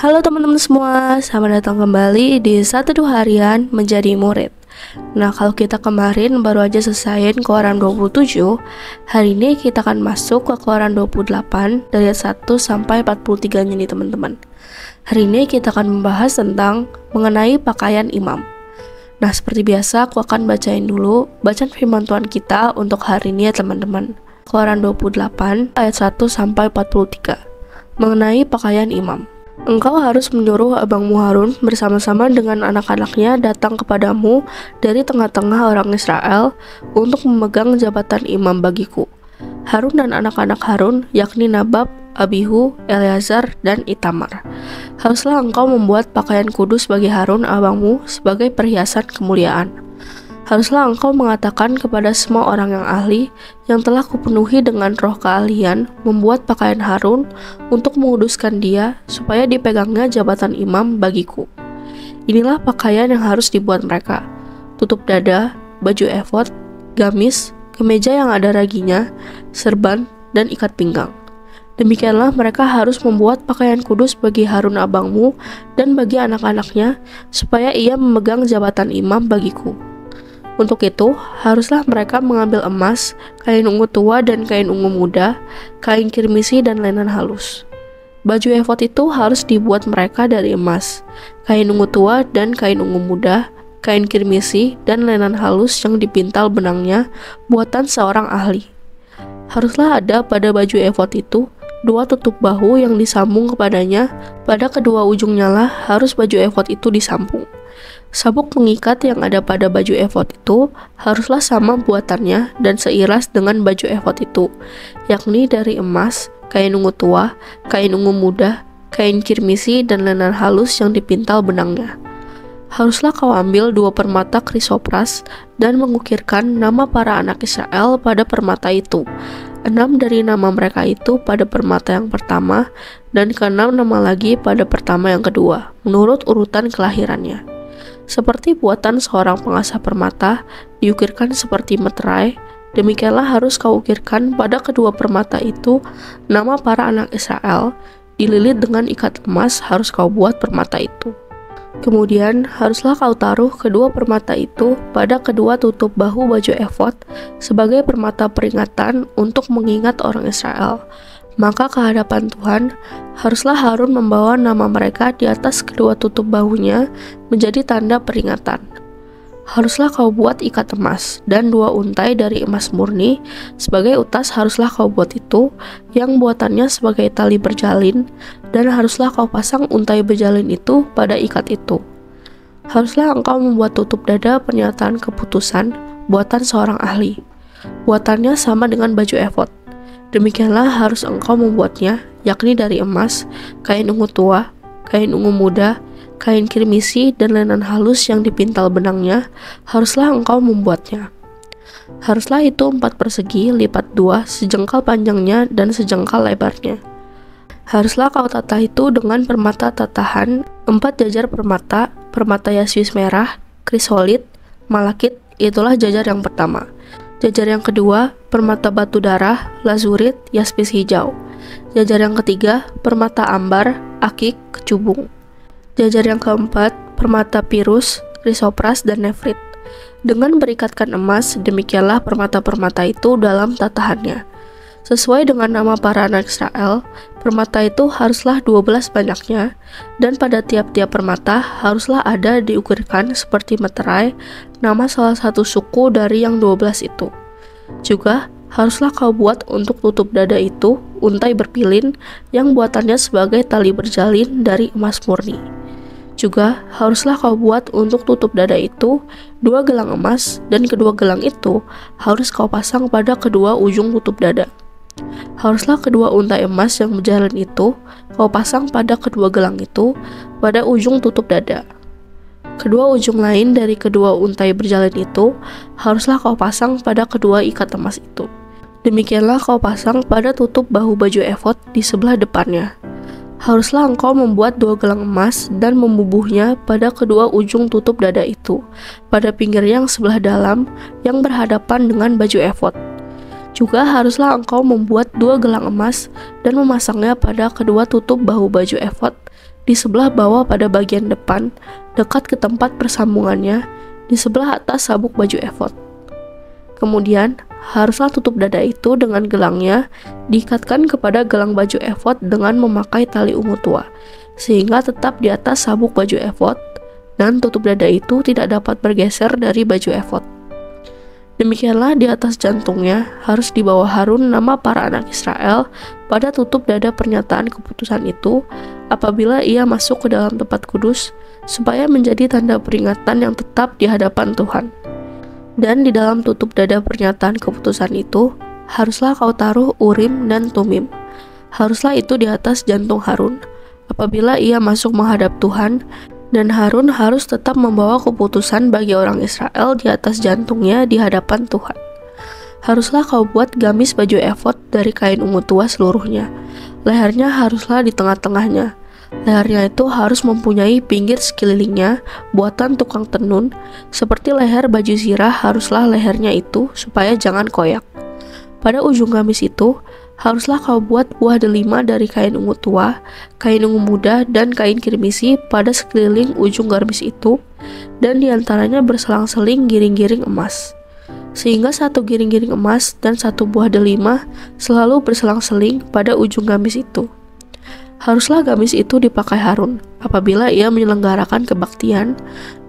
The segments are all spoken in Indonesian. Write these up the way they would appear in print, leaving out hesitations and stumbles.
Halo teman-teman semua, selamat datang kembali di 12 harian menjadi murid. Nah, kalau kita kemarin baru aja selesaiin keluaran 27, hari ini kita akan masuk ke keluaran 28 dari ayat 1 sampai 43 nih teman-teman. Hari ini kita akan membahas tentang mengenai pakaian imam. Nah, seperti biasa aku akan bacain dulu bacaan firman Tuhan kita untuk hari ini ya teman-teman. Keluaran 28 ayat 1 sampai 43. Mengenai pakaian imam. Engkau harus menyuruh abangmu Harun bersama-sama dengan anak-anaknya datang kepadamu dari tengah-tengah orang Israel untuk memegang jabatan imam bagiku. Harun dan anak-anak Harun, yakni Nadab, Abihu, Eleazar, dan Itamar. Haruslah engkau membuat pakaian kudus bagi Harun abangmu sebagai perhiasan kemuliaan. Haruslah engkau mengatakan kepada semua orang yang ahli yang telah kupenuhi dengan roh keahlian membuat pakaian Harun untuk menguduskan dia supaya dipegangnya jabatan imam bagiku. Inilah pakaian yang harus dibuat mereka: tutup dada, baju efod, gamis, kemeja yang ada raginya, serban, dan ikat pinggang. Demikianlah mereka harus membuat pakaian kudus bagi Harun abangmu dan bagi anak-anaknya supaya ia memegang jabatan imam bagiku. Untuk itu, haruslah mereka mengambil emas, kain ungu tua dan kain ungu muda, kain kirmisi dan lenan halus. Baju efod itu harus dibuat mereka dari emas, kain ungu tua dan kain ungu muda, kain kirmisi dan lenan halus yang dipintal benangnya, buatan seorang ahli. Haruslah ada pada baju efod itu 2 tutup bahu yang disambung kepadanya, pada kedua ujungnya lah harus baju efod itu disambung. Sabuk pengikat yang ada pada baju efod itu haruslah sama buatannya dan seiras dengan baju efod itu, yakni dari emas, kain ungu tua, kain ungu muda, kain kirmisi dan lenan halus yang dipintal benangnya. Haruslah kau ambil 2 permata krisopras dan mengukirkan nama para anak Israel pada permata itu, 6 dari nama mereka itu pada permata yang pertama, dan ke-6 nama lagi pada pertama yang kedua, menurut urutan kelahirannya. Seperti buatan seorang pengasah permata, diukirkan seperti meterai, demikianlah harus kau ukirkan pada kedua permata itu nama para anak Israel, dililit dengan ikat emas harus kau buat permata itu. Kemudian haruslah kau taruh kedua permata itu pada kedua tutup bahu baju efod sebagai permata peringatan untuk mengingat orang Israel. Maka ke hadapan Tuhan, haruslah Harun membawa nama mereka di atas kedua tutup bahunya menjadi tanda peringatan. Haruslah kau buat ikat emas, dan 2 untai dari emas murni sebagai utas haruslah kau buat itu, yang buatannya sebagai tali berjalin, dan haruslah kau pasang untai berjalin itu pada ikat itu. Haruslah engkau membuat tutup dada pernyataan keputusan, buatan seorang ahli. Buatannya sama dengan baju efod. Demikianlah harus engkau membuatnya, yakni dari emas, kain ungu tua, kain ungu muda, kain kirmisi dan lenan halus yang dipintal benangnya, haruslah engkau membuatnya. Haruslah itu 4 persegi lipat 2 sejengkal panjangnya dan sejengkal lebarnya. Haruslah kau tata itu dengan permata tatahan, 4 jajar permata, permata yasmin merah, krisolit, malakit, itulah jajar yang pertama. Jajar yang kedua, permata batu darah, lazurit, yaspis hijau. Jajar yang ketiga, permata ambar, akik, kecubung. Jajar yang keempat, permata pirus, krisopras, dan nefrit. Dengan berikatkan emas, demikianlah permata-permata itu dalam tatahannya. Sesuai dengan nama para anak Israel, permata itu haruslah 12 banyaknya, dan pada tiap-tiap permata haruslah ada diukirkan seperti meterai nama salah satu suku dari yang 12 itu. Juga haruslah kau buat untuk tutup dada itu untai berpilin yang buatannya sebagai tali berjalin dari emas murni. Juga haruslah kau buat untuk tutup dada itu 2 gelang emas, dan kedua gelang itu harus kau pasang pada kedua ujung tutup dada. Haruslah kedua untai emas yang berjalan itu kau pasang pada kedua gelang itu pada ujung tutup dada. Kedua ujung lain dari kedua untai berjalan itu haruslah kau pasang pada kedua ikat emas itu. Demikianlah kau pasang pada tutup bahu baju efod di sebelah depannya. Haruslah engkau membuat 2 gelang emas dan membubuhnya pada kedua ujung tutup dada itu, pada pinggir yang sebelah dalam yang berhadapan dengan baju efod. Juga haruslah engkau membuat 2 gelang emas dan memasangnya pada kedua tutup bahu baju efod di sebelah bawah pada bagian depan, dekat ke tempat persambungannya, di sebelah atas sabuk baju efod. Kemudian, haruslah tutup dada itu dengan gelangnya diikatkan kepada gelang baju efod dengan memakai tali ungu tua, sehingga tetap di atas sabuk baju efod, dan tutup dada itu tidak dapat bergeser dari baju efod. Demikianlah di atas jantungnya harus dibawa Harun nama para anak Israel pada tutup dada pernyataan keputusan itu apabila ia masuk ke dalam tempat kudus, supaya menjadi tanda peringatan yang tetap di hadapan Tuhan. Dan di dalam tutup dada pernyataan keputusan itu haruslah kau taruh Urim dan Tumim. Haruslah itu di atas jantung Harun apabila ia masuk menghadap Tuhan, dan Harun harus tetap membawa keputusan bagi orang Israel di atas jantungnya di hadapan Tuhan. Haruslah kau buat gamis baju efod dari kain ungu tua seluruhnya. Lehernya haruslah di tengah-tengahnya. Lehernya itu harus mempunyai pinggir sekelilingnya buatan tukang tenun, seperti leher baju zirah haruslah lehernya itu, supaya jangan koyak. Pada ujung gamis itu haruslah kau buat buah delima dari kain ungu tua, kain ungu muda, dan kain kirmisi pada sekeliling ujung gamis itu, dan diantaranya berselang-seling giring-giring emas. Sehingga satu giring-giring emas dan satu buah delima selalu berselang-seling pada ujung gamis itu. Haruslah gamis itu dipakai Harun apabila ia menyelenggarakan kebaktian,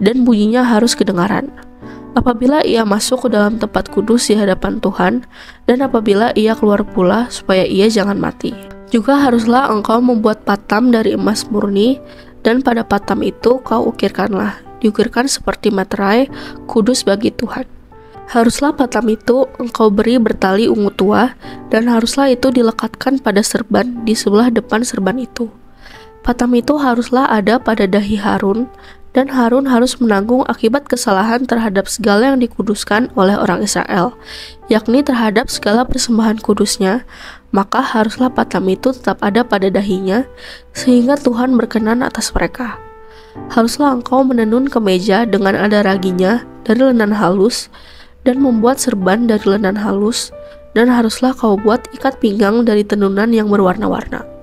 dan bunyinya harus kedengaran apabila ia masuk ke dalam tempat kudus di hadapan Tuhan, dan apabila ia keluar pula, supaya ia jangan mati. Juga haruslah engkau membuat patam dari emas murni, dan pada patam itu kau ukirkanlah, diukirkan seperti materai, kudus bagi Tuhan. Haruslah patam itu engkau beri bertali ungu tua, dan haruslah itu dilekatkan pada serban di sebelah depan serban itu. Patam itu haruslah ada pada dahi Harun, dan Harun harus menanggung akibat kesalahan terhadap segala yang dikuduskan oleh orang Israel, yakni terhadap segala persembahan kudusnya, maka haruslah patam itu tetap ada pada dahinya, sehingga Tuhan berkenan atas mereka. Haruslah engkau menenun kemeja dengan ada raginya dari lenan halus, dan membuat serban dari lenan halus, dan haruslah kau buat ikat pinggang dari tenunan yang berwarna-warna.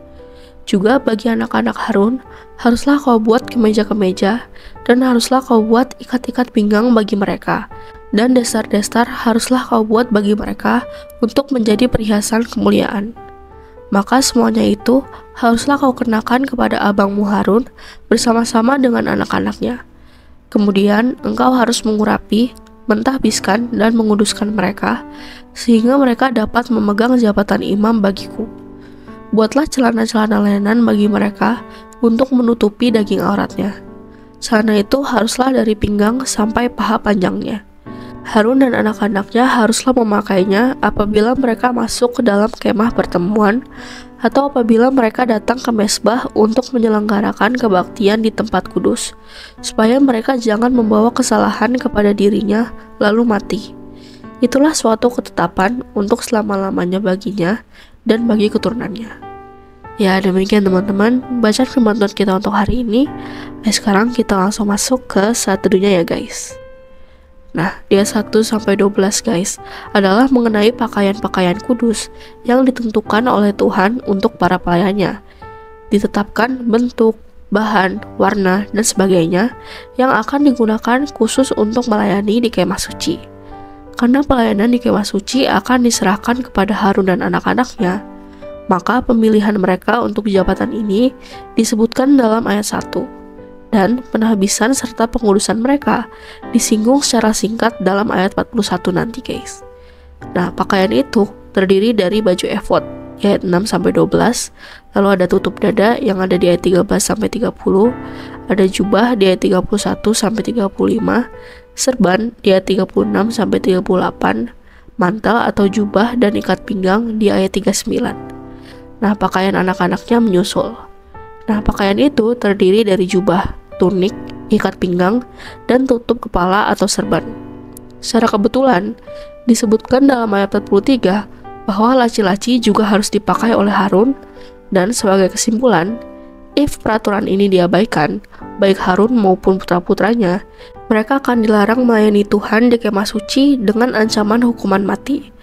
Juga bagi anak-anak Harun, haruslah kau buat kemeja-kemeja, dan haruslah kau buat ikat-ikat pinggang bagi mereka, dan destar-destar haruslah kau buat bagi mereka untuk menjadi perhiasan kemuliaan. Maka semuanya itu haruslah kau kenakan kepada abangmu Harun bersama-sama dengan anak-anaknya. Kemudian engkau harus mengurapi, mentahbiskan, dan menguduskan mereka, sehingga mereka dapat memegang jabatan imam bagiku. Buatlah celana-celana lenan bagi mereka untuk menutupi daging auratnya. Celana itu haruslah dari pinggang sampai paha panjangnya. Harun dan anak-anaknya haruslah memakainya apabila mereka masuk ke dalam kemah pertemuan, atau apabila mereka datang ke mesbah untuk menyelenggarakan kebaktian di tempat kudus, supaya mereka jangan membawa kesalahan kepada dirinya lalu mati. Itulah suatu ketetapan untuk selama-lamanya baginya dan bagi keturunannya. Ya, demikian teman-teman bacaan firman Tuhan kita untuk hari ini. Sekarang kita langsung masuk ke saat teduhnya ya guys. Nah, di ayat 1-12 guys adalah mengenai pakaian-pakaian kudus yang ditentukan oleh Tuhan untuk para pelayannya. Ditetapkan bentuk, bahan, warna, dan sebagainya yang akan digunakan khusus untuk melayani di kemah suci. Karena pelayanan di kemah suci akan diserahkan kepada Harun dan anak-anaknya, maka pemilihan mereka untuk jabatan ini disebutkan dalam ayat 1. Dan penahbisan serta pengudusan mereka disinggung secara singkat dalam ayat 41 nanti guys. Nah, pakaian itu terdiri dari baju efod ayat 6-12, lalu ada tutup dada yang ada di ayat 13-30, ada jubah di ayat 31-35, serban di ayat 36-38, mantel atau jubah dan ikat pinggang di ayat 39. Nah, pakaian anak-anaknya menyusul. Nah, pakaian itu terdiri dari jubah, tunik, ikat pinggang, dan tutup kepala atau serban. Secara kebetulan, disebutkan dalam ayat 43 bahwa laci-laci juga harus dipakai oleh Harun, dan sebagai kesimpulan, if peraturan ini diabaikan, baik Harun maupun putra-putranya, mereka akan dilarang melayani Tuhan di kemah suci dengan ancaman hukuman mati.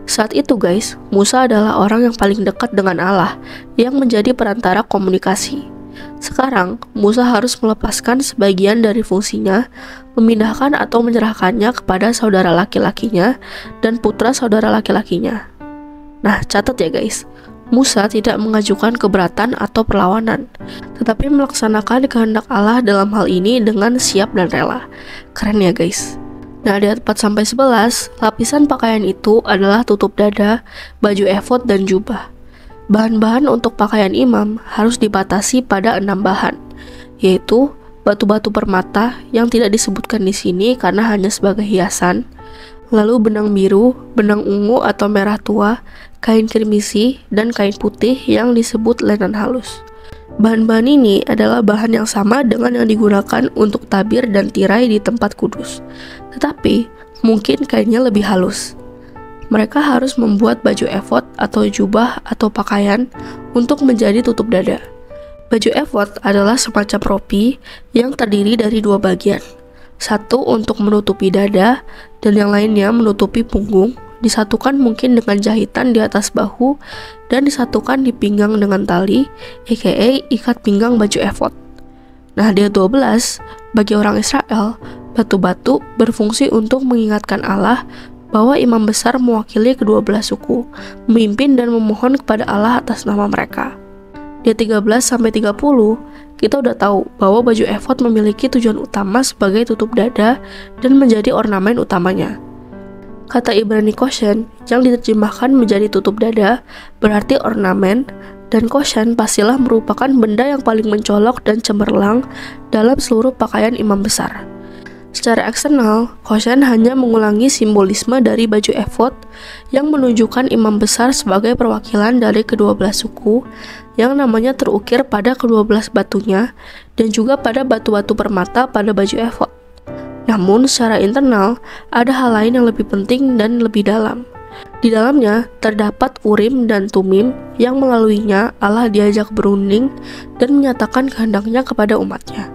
Saat itu guys, Musa adalah orang yang paling dekat dengan Allah, yang menjadi perantara komunikasi. Sekarang, Musa harus melepaskan sebagian dari fungsinya, memindahkan atau menyerahkannya kepada saudara laki-lakinya dan putra saudara laki-lakinya. Nah, catat ya guys, Musa tidak mengajukan keberatan atau perlawanan, tetapi melaksanakan kehendak Allah dalam hal ini dengan siap dan rela. Keren ya guys. Nah, di ayat 4-11, lapisan pakaian itu adalah tutup dada, baju efod, dan jubah. Bahan-bahan untuk pakaian imam harus dibatasi pada 6 bahan, yaitu batu-batu permata yang tidak disebutkan di sini karena hanya sebagai hiasan, lalu benang biru, benang ungu atau merah tua, kain kirmisi, dan kain putih yang disebut lenan halus. Bahan-bahan ini adalah bahan yang sama dengan yang digunakan untuk tabir dan tirai di tempat kudus, tetapi mungkin kainnya lebih halus. Mereka harus membuat baju efod atau jubah atau pakaian untuk menjadi tutup dada. Baju efod adalah semacam rompi yang terdiri dari 2 bagian. Satu untuk menutupi dada dan yang lainnya menutupi punggung, disatukan mungkin dengan jahitan di atas bahu dan disatukan di pinggang dengan tali, aka ikat pinggang baju efod. Nah, di ayat 12, bagi orang Israel, batu-batu berfungsi untuk mengingatkan Allah bahwa imam besar mewakili kedua belah suku, memimpin dan memohon kepada Allah atas nama mereka. Di 13-30, kita udah tahu bahwa baju efod memiliki tujuan utama sebagai tutup dada dan menjadi ornamen utamanya. Kata Ibrani koshen yang diterjemahkan menjadi tutup dada berarti ornamen, dan koshen pastilah merupakan benda yang paling mencolok dan cemerlang dalam seluruh pakaian imam besar. Secara eksternal, koshen hanya mengulangi simbolisme dari baju efod yang menunjukkan imam besar sebagai perwakilan dari kedua belah suku yang namanya terukir pada kedua belah batunya dan juga pada batu-batu permata pada baju efod. Namun, secara internal, ada hal lain yang lebih penting dan lebih dalam. Di dalamnya terdapat Urim dan Tumim yang melaluinya Allah diajak berunding dan menyatakan kehendaknya kepada umatnya.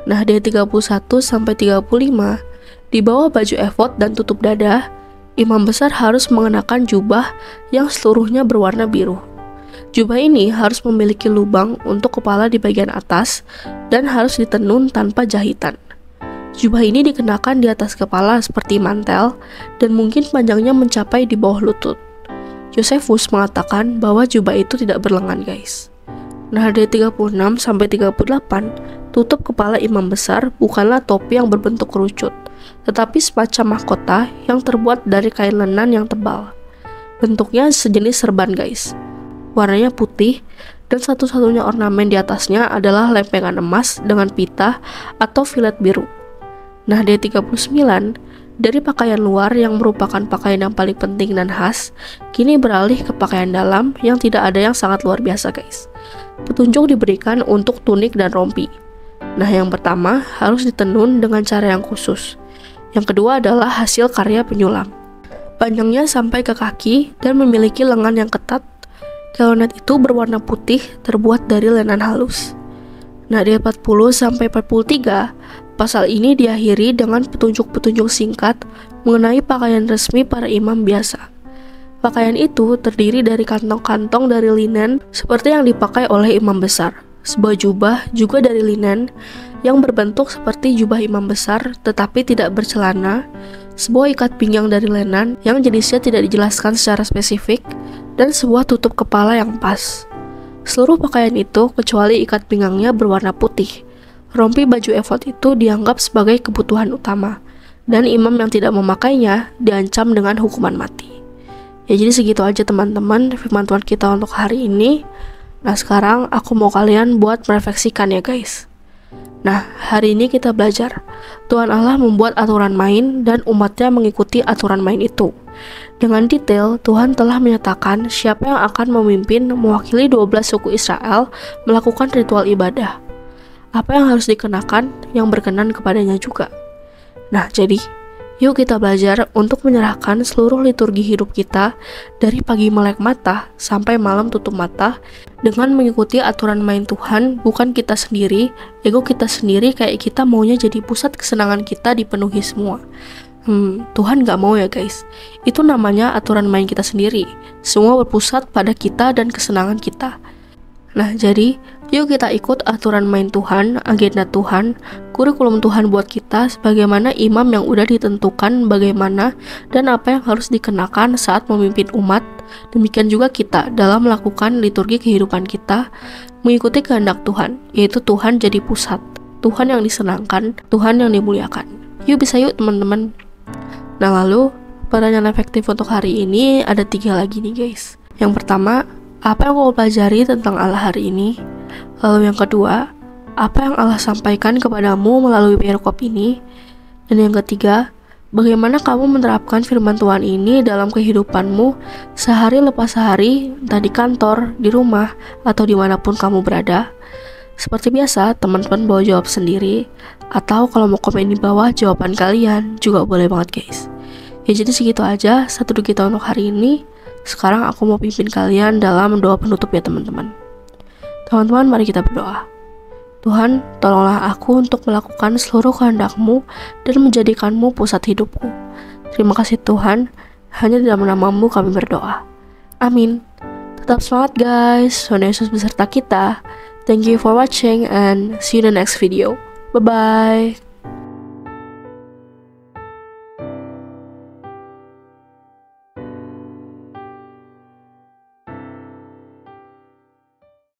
Nah, di 31-35, di bawah baju efod dan tutup dada, imam besar harus mengenakan jubah yang seluruhnya berwarna biru. Jubah ini harus memiliki lubang untuk kepala di bagian atas dan harus ditenun tanpa jahitan. Jubah ini dikenakan di atas kepala seperti mantel dan mungkin panjangnya mencapai di bawah lutut. Josephus mengatakan bahwa jubah itu tidak berlengan, guys. Nah, dari 36-38, tutup kepala imam besar bukanlah topi yang berbentuk kerucut, tetapi semacam mahkota yang terbuat dari kain lenan yang tebal. Bentuknya sejenis serban, guys. Warnanya putih, dan satu-satunya ornamen di atasnya adalah lempengan emas dengan pita atau filet biru. Nah, dari 39, dari pakaian luar yang merupakan pakaian yang paling penting dan khas, kini beralih ke pakaian dalam yang tidak ada yang sangat luar biasa, guys. Petunjuk diberikan untuk tunik dan rompi. Nah, yang pertama harus ditenun dengan cara yang khusus. Yang kedua adalah hasil karya penyulam. Panjangnya sampai ke kaki dan memiliki lengan yang ketat. Kelonet itu berwarna putih terbuat dari lenan halus. Nah, di 40-43, pasal ini diakhiri dengan petunjuk-petunjuk singkat mengenai pakaian resmi para imam biasa. Pakaian itu terdiri dari kantong-kantong dari linen seperti yang dipakai oleh imam besar. Sebuah jubah juga dari linen yang berbentuk seperti jubah imam besar tetapi tidak bercelana. Sebuah ikat pinggang dari lenan yang jenisnya tidak dijelaskan secara spesifik, dan sebuah tutup kepala yang pas. Seluruh pakaian itu kecuali ikat pinggangnya berwarna putih. Rompi baju efod itu dianggap sebagai kebutuhan utama, dan imam yang tidak memakainya diancam dengan hukuman mati. Ya, jadi segitu aja teman-teman firman Tuhan kita untuk hari ini. Nah, sekarang aku mau kalian buat merefleksikan ya guys. Nah, hari ini kita belajar Tuhan Allah membuat aturan main dan umatnya mengikuti aturan main itu. Dengan detail, Tuhan telah menyatakan siapa yang akan memimpin mewakili 12 suku Israel melakukan ritual ibadah. Apa yang harus dikenakan yang berkenan kepadanya juga. Nah, jadi yuk kita belajar untuk menyerahkan seluruh liturgi hidup kita dari pagi melek mata sampai malam tutup mata dengan mengikuti aturan main Tuhan, bukan kita sendiri, ego kita sendiri kayak kita maunya jadi pusat kesenangan kita dipenuhi semua. Tuhan gak mau ya guys. Itu namanya aturan main kita sendiri. Semua berpusat pada kita dan kesenangan kita. Nah, jadi Yuk kita ikut aturan main Tuhan, agenda Tuhan, kurikulum Tuhan buat kita, sebagaimana imam yang udah ditentukan bagaimana dan apa yang harus dikenakan saat memimpin umat. Demikian juga kita dalam melakukan liturgi kehidupan kita, mengikuti kehendak Tuhan, yaitu Tuhan jadi pusat, Tuhan yang disenangkan, Tuhan yang dimuliakan. Yuk bisa yuk teman-teman. Nah lalu, pertanyaan efektif untuk hari ini ada 3 lagi nih guys. Yang pertama, apa yang kau pelajari tentang Allah hari ini? Lalu yang kedua, apa yang Allah sampaikan kepadamu melalui perikop ini? Dan yang ketiga, bagaimana kamu menerapkan firman Tuhan ini dalam kehidupanmu sehari lepas sehari, entah di kantor, di rumah, atau dimanapun kamu berada? Seperti biasa, teman-teman bawa jawab sendiri, atau kalau mau komen di bawah jawaban kalian juga boleh banget guys. Ya jadi segitu aja satu kita untuk hari ini. Sekarang aku mau pimpin kalian dalam doa penutup ya teman-teman. Teman-teman, mari kita berdoa. Tuhan, tolonglah aku untuk melakukan seluruh kehendak-Mu dan menjadikan-Mu pusat hidupku. Terima kasih Tuhan, hanya dalam nama-Mu kami berdoa. Amin. Tetap semangat guys, Tuhan Yesus beserta kita. Thank you for watching and see you in the next video. Bye-bye.